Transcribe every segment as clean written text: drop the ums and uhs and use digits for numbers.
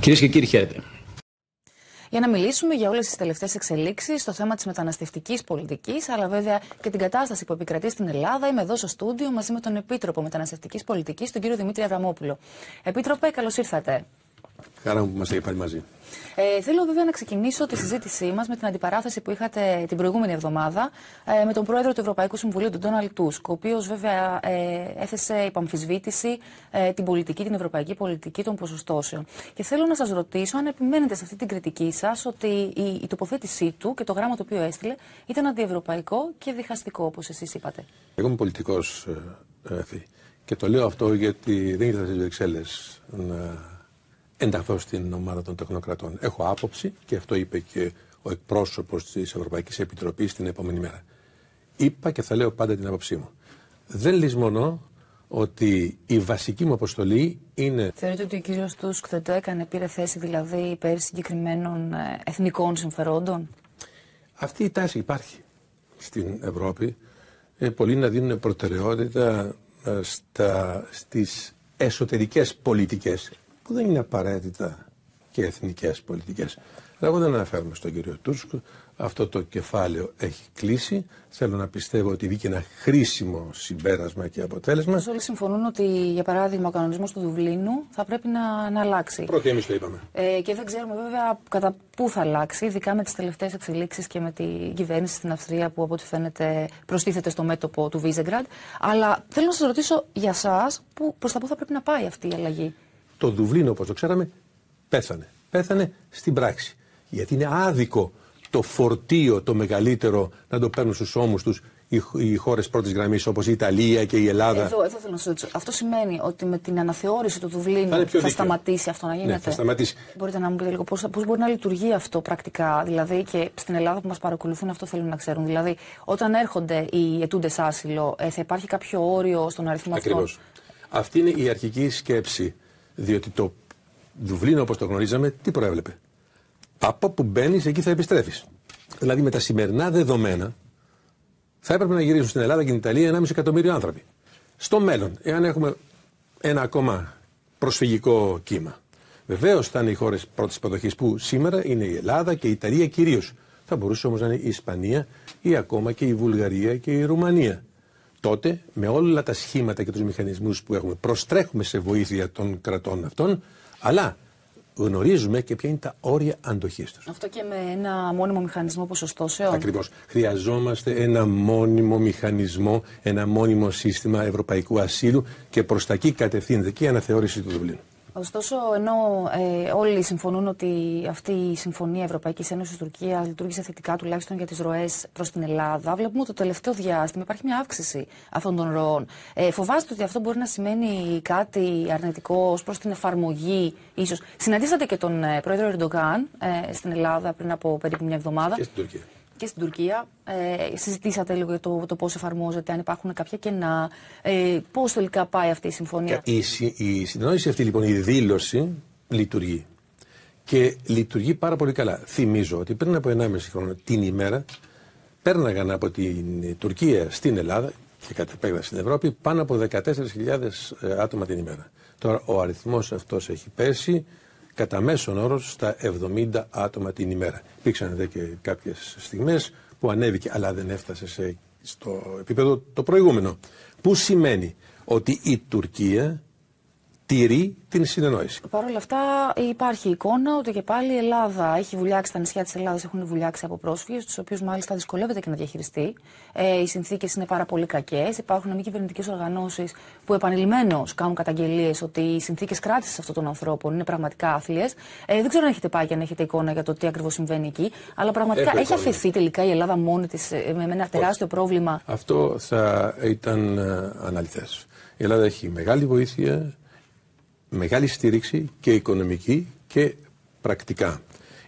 Κυρίες και κύριοι, χαίρετε. Για να μιλήσουμε για όλες τις τελευταίες εξελίξεις στο θέμα της μεταναστευτικής πολιτικής, αλλά βέβαια και την κατάσταση που επικρατεί στην Ελλάδα, είμαι εδώ στο στούντιο μαζί με τον Επίτροπο Μεταναστευτικής Πολιτικής, τον κύριο Δημήτρη Αβραμόπουλο. Επίτροπε, καλώς ήρθατε. Χαρά μου που είμαστε πάλι μαζί. Θέλω βέβαια να ξεκινήσω τη συζήτησή μας με την αντιπαράθεση που είχατε την προηγούμενη εβδομάδα με τον πρόεδρο του Ευρωπαϊκού Συμβουλίου, τον Ντόναλντ Τούσκ, ο οποίος βέβαια έθεσε υπ' αμφισβήτηση την πολιτική, την ευρωπαϊκή πολιτική των ποσοστώσεων. Και θέλω να σας ρωτήσω αν επιμένετε σε αυτή την κριτική σας ότι η τοποθέτησή του και το γράμμα το οποίο έστειλε ήταν αντιευρωπαϊκό και διχαστικό, όπως εσείς είπατε. Εγώ είμαι πολιτικός και το λέω αυτό γιατί δεν ήρθα στις Βρυξέλλες να ενταχθώ στην ομάδα των τεχνοκρατών. Έχω άποψη και αυτό είπε και ο εκπρόσωπος της Ευρωπαϊκής Επιτροπής την επόμενη μέρα. Είπα και θα λέω πάντα την άποψή μου. Δεν λησμονώ ότι η βασική μου αποστολή είναι... Θεωρείτε ότι ο κύριος Τούσκ δεν το έκανε, πήρε θέση δηλαδή υπέρ συγκεκριμένων εθνικών συμφερόντων? Αυτή η τάση υπάρχει στην Ευρώπη. Πολλοί να δίνουν προτεραιότητα στις εσωτερικές πολιτικές, που δεν είναι απαραίτητα και εθνικές πολιτικές. Αλλά εγώ δεν αναφέρομαι στον κύριο Τούσκ. Αυτό το κεφάλαιο έχει κλείσει. Θέλω να πιστεύω ότι βγήκε ένα χρήσιμο συμπέρασμα και αποτέλεσμα. Όλοι συμφωνούν ότι, για παράδειγμα, ο κανονισμός του Δουβλίνου θα πρέπει να αλλάξει. Πρώτοι εμείς το είπαμε. Και δεν ξέρουμε βέβαια κατά πού θα αλλάξει, ειδικά με τις τελευταίες εξελίξεις και με την κυβέρνηση στην Αυστρία που, από ό,τι φαίνεται, προστίθεται στο μέτωπο του Βίζεγκραντ. Αλλά θέλω να σας ρωτήσω για εσάς, προς τα πού θα πρέπει να πάει αυτή η αλλαγή. Το Δουβλίνο, όπως το ξέραμε, πέθανε. Πέθανε στην πράξη. Γιατί είναι άδικο το φορτίο το μεγαλύτερο να το παίρνουν στους ώμους τους οι χώρες πρώτης γραμμής όπως η Ιταλία και η Ελλάδα. Εδώ θέλω να σας ρωτήσω. Αυτό σημαίνει ότι με την αναθεώρηση του Δουβλίνου θα σταματήσει αυτό να γίνεται? Ναι, θα σταματήσει. Μπορείτε να μου πείτε λίγο πώς μπορεί να λειτουργεί αυτό πρακτικά? Δηλαδή, και στην Ελλάδα που μας παρακολουθούν αυτό θέλουν να ξέρουν. Δηλαδή, όταν έρχονται οι αιτούντες άσυλο, θα υπάρχει κάποιο όριο στον αριθμό αυτών? Ακριβώς. Αυτή είναι η αρχική σκέψη. Διότι το Δουβλίνο, όπως το γνωρίζαμε, τι προέβλεπε? Από που μπαίνεις, εκεί θα επιστρέφεις. Δηλαδή, με τα σημερινά δεδομένα, θα έπρεπε να γυρίσουν στην Ελλάδα και την Ιταλία 1,5 εκατομμύριο άνθρωποι. Στο μέλλον, εάν έχουμε ένα ακόμα προσφυγικό κύμα, βεβαίως θα είναι οι χώρες πρώτης υποδοχής που σήμερα είναι η Ελλάδα και η Ιταλία κυρίως. Θα μπορούσε όμως να είναι η Ισπανία ή ακόμα και η Βουλγαρία και η Ρουμανία. Τότε, με όλα τα σχήματα και τους μηχανισμούς που έχουμε, προστρέχουμε σε βοήθεια των κρατών αυτών, αλλά γνωρίζουμε και ποια είναι τα όρια αντοχής τους. Αυτό και με ένα μόνιμο μηχανισμό ποσοστώσεων. Ακριβώς. Χρειαζόμαστε ένα μόνιμο μηχανισμό, ένα μόνιμο σύστημα ευρωπαϊκού ασύλου και προς τα εκεί κατευθύνεται και η αναθεώρηση του Δουβλίνου. Ωστόσο, ενώ όλοι συμφωνούν ότι αυτή η συμφωνία Ευρωπαϊκής Ένωσης Τουρκίας λειτουργήσε θετικά τουλάχιστον για τις ροές προς την Ελλάδα, βλέπουμε ότι το τελευταίο διάστημα υπάρχει μια αύξηση αυτών των ροών. Φοβάστε ότι αυτό μπορεί να σημαίνει κάτι αρνητικό ως προς την εφαρμογή, ίσως? Συναντήσατε και τον πρόεδρο Ερντογάν στην Ελλάδα πριν από περίπου μια εβδομάδα. Και στην Τουρκία. Και στην Τουρκία. Συζητήσατε λίγο για το πώς εφαρμόζεται, αν υπάρχουν κάποια κενά, πώς τελικά πάει αυτή η συμφωνία? Η συνεννόηση αυτή, λοιπόν, η δήλωση λειτουργεί. Και λειτουργεί πάρα πολύ καλά. Θυμίζω ότι πριν από 1,5 χρόνο την ημέρα πέρναγαν από την Τουρκία στην Ελλάδα και κατ' επέκταση στην Ευρώπη πάνω από 14.000 άτομα την ημέρα. Τώρα ο αριθμός αυτός έχει πέσει κατά μέσον όρο στα 70 άτομα την ημέρα. Υπήρξαν δε και κάποιες στιγμές που ανέβηκε, αλλά δεν έφτασε στο επίπεδο το προηγούμενο. Που σημαίνει ότι η Τουρκία τηρεί την συνεννόηση. Παρ' όλα αυτά, υπάρχει εικόνα ότι και πάλι η Ελλάδα έχει βουλιάξει, τα νησιά της Ελλάδας έχουν βουλιάξει από πρόσφυγες, τους οποίους μάλιστα δυσκολεύεται και να διαχειριστεί. Οι συνθήκες είναι πάρα πολύ κακές. Υπάρχουν μη κυβερνητικές οργανώσεις που επανειλημμένως κάνουν καταγγελίες ότι οι συνθήκες κράτησης αυτών των ανθρώπων είναι πραγματικά άθλιες. Δεν ξέρω αν έχετε πάει και αν έχετε εικόνα για το τι ακριβώς συμβαίνει εκεί, αλλά πραγματικά έχει αφαιθεί τελικά η Ελλάδα μόνη της με ένα τεράστιο πρόβλημα? Αυτό θα ήταν αναλυθές. Η Ελλάδα έχει μεγάλη βοήθεια, μεγάλη στήριξη και οικονομική και πρακτικά.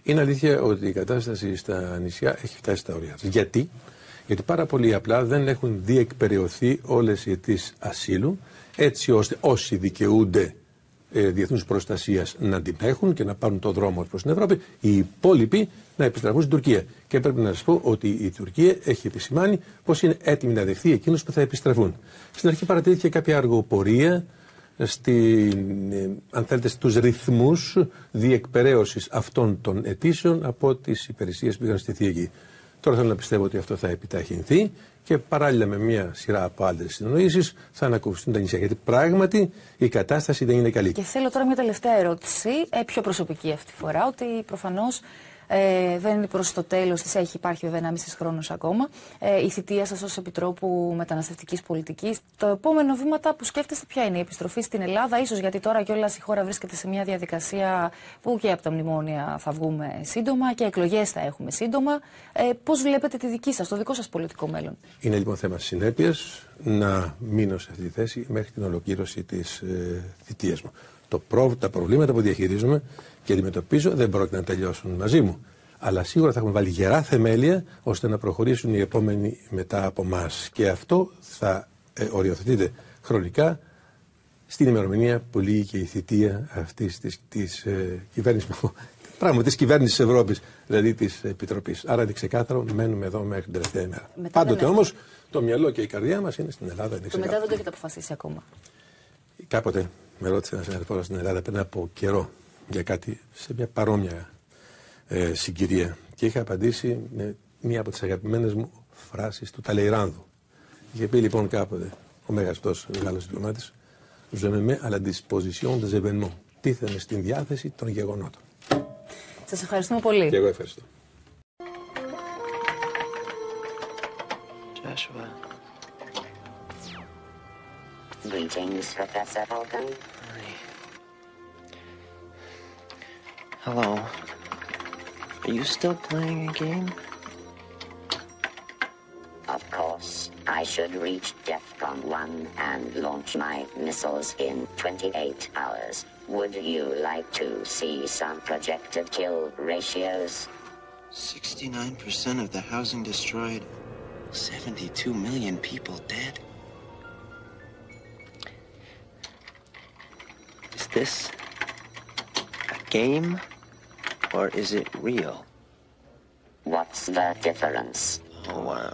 Είναι αλήθεια ότι η κατάσταση στα νησιά έχει φτάσει στα ωριά της. Γιατί? Γιατί πάρα πολύ απλά δεν έχουν διεκπεραιωθεί όλες οι αιτήσεις ασύλου, έτσι ώστε όσοι δικαιούνται διεθνούς προστασίας να την έχουν και να πάρουν το δρόμο προς την Ευρώπη, οι υπόλοιποι να επιστραφούν στην Τουρκία. Και πρέπει να σας πω ότι η Τουρκία έχει επισημάνει πως είναι έτοιμη να δεχθεί εκείνους που θα επιστραφούν. Στην αρχή παρατηρήθηκε κάποια αργοπορία αν θέλετε, στους ρυθμούς διεκπεραίωσης αυτών των αιτήσεων από τις υπηρεσίες που είχαν στηθεί εκεί. Τώρα θέλω να πιστεύω ότι αυτό θα επιταχυνθεί και παράλληλα με μια σειρά από άλλες συνοήσεις θα ανακουφιστούν τα νησιά. Γιατί πράγματι η κατάσταση δεν είναι καλή. Και θέλω τώρα μια τελευταία ερώτηση, πιο προσωπική αυτή τη φορά, ότι προφανώς δεν είναι προς το τέλος της, υπάρχει βέβαια 1,5 χρόνος ακόμα, η θητεία σας ως Επιτρόπου Μεταναστευτικής Πολιτικής. Το επόμενο βήματα που σκέφτεστε ποια είναι? Η επιστροφή στην Ελλάδα, ίσως γιατί τώρα κιόλας η χώρα βρίσκεται σε μια διαδικασία που και από τα μνημόνια θα βγούμε σύντομα και εκλογές θα έχουμε σύντομα. Πώς βλέπετε τη δική σας, το δικό σας πολιτικό μέλλον? Είναι λοιπόν θέμα συνέπειας να μείνω σε αυτή τη θέση μέχρι την ολοκλήρωση της θητείας μου. Τα προβλήματα που διαχειρίζομαι και αντιμετωπίζω δεν πρόκειται να τελειώσουν μαζί μου. Αλλά σίγουρα θα έχουμε βάλει γερά θεμέλια ώστε να προχωρήσουν οι επόμενοι μετά από εμάς. Και αυτό θα οριοθετείται χρονικά στην ημερομηνία που λύγει και η θητεία αυτής της κυβέρνησης, πράγματι της κυβέρνησης της Ευρώπης, δηλαδή της Επιτροπής. Άρα είναι ξεκάθαρο, μένουμε εδώ μέχρι την τελευταία ημέρα. Πάντοτε όμως το μυαλό και η καρδιά μας είναι στην Ελλάδα. Το μετά δεν το έχετε αποφασίσει ακόμα? Κάποτε με ρώτησε ένας συναδελφός στην Ελλάδα πριν από καιρό για κάτι σε μια παρόμοια συγκυρία και είχα απαντήσει με μία από τις αγαπημένες μου φράσεις του Ταλεϊράνδου. Είχε πει λοιπόν κάποτε ο μέγαστος Γάλλος διπλωμάτης, «Je me mets à la disposition des événements». Τίθεμαι στην διάθεση των γεγονότων. Σας ευχαριστούμε πολύ. Και εγώ ευχαριστώ. Joshua. Greetings, Professor Vulcan. Hi. Hello. Are you still playing a game? Of course, I should reach DEFCON 1 and launch my missiles in 28 hours. Would you like to see some projected kill ratios? 69% of the housing destroyed. 72 million people dead. Is this a game or is it real? What's the difference? Oh, wow.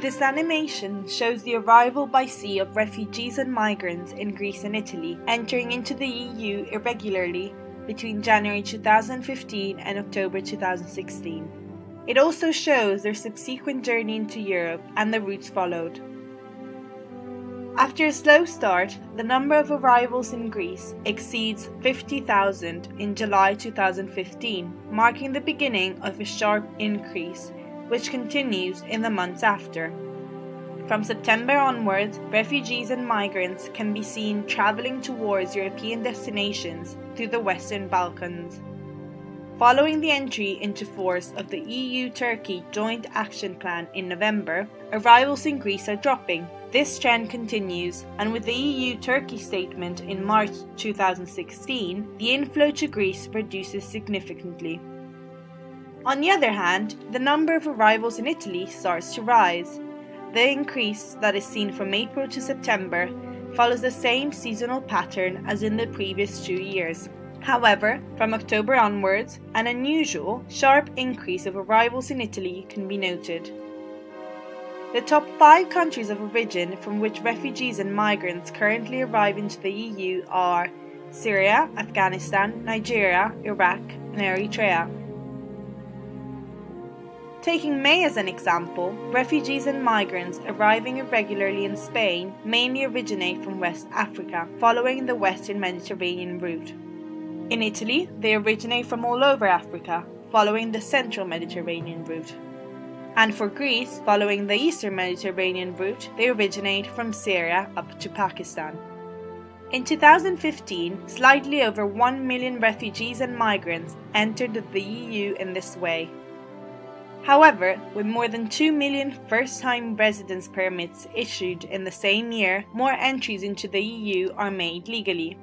This animation shows the arrival by sea of refugees and migrants in Greece and Italy, entering into the EU irregularly between January 2015 and October 2016. It also shows their subsequent journey into Europe and the routes followed. After a slow start, the number of arrivals in Greece exceeds 50,000 in July 2015, marking the beginning of a sharp increase, which continues in the months after. From September onwards, refugees and migrants can be seen travelling towards European destinations through the Western Balkans. Following the entry into force of the EU-Turkey Joint Action Plan in November, arrivals in Greece are dropping. This trend continues, and with the EU-Turkey statement in March 2016, the inflow to Greece reduces significantly. On the other hand, the number of arrivals in Italy starts to rise. The increase that is seen from April to September follows the same seasonal pattern as in the previous 2 years. However, from October onwards, an unusual, sharp increase of arrivals in Italy can be noted. The top 5 countries of origin from which refugees and migrants currently arrive into the EU are Syria, Afghanistan, Nigeria, Iraq, and Eritrea. Taking May as an example, refugees and migrants arriving irregularly in Spain mainly originate from West Africa, following the Western Mediterranean route. In Italy, they originate from all over Africa, following the Central Mediterranean route. And for Greece, following the Eastern Mediterranean route, they originate from Syria up to Pakistan. In 2015, slightly over 1 million refugees and migrants entered the EU in this way. However, with more than 2 million first-time residence permits issued in the same year, more entries into the EU are made legally.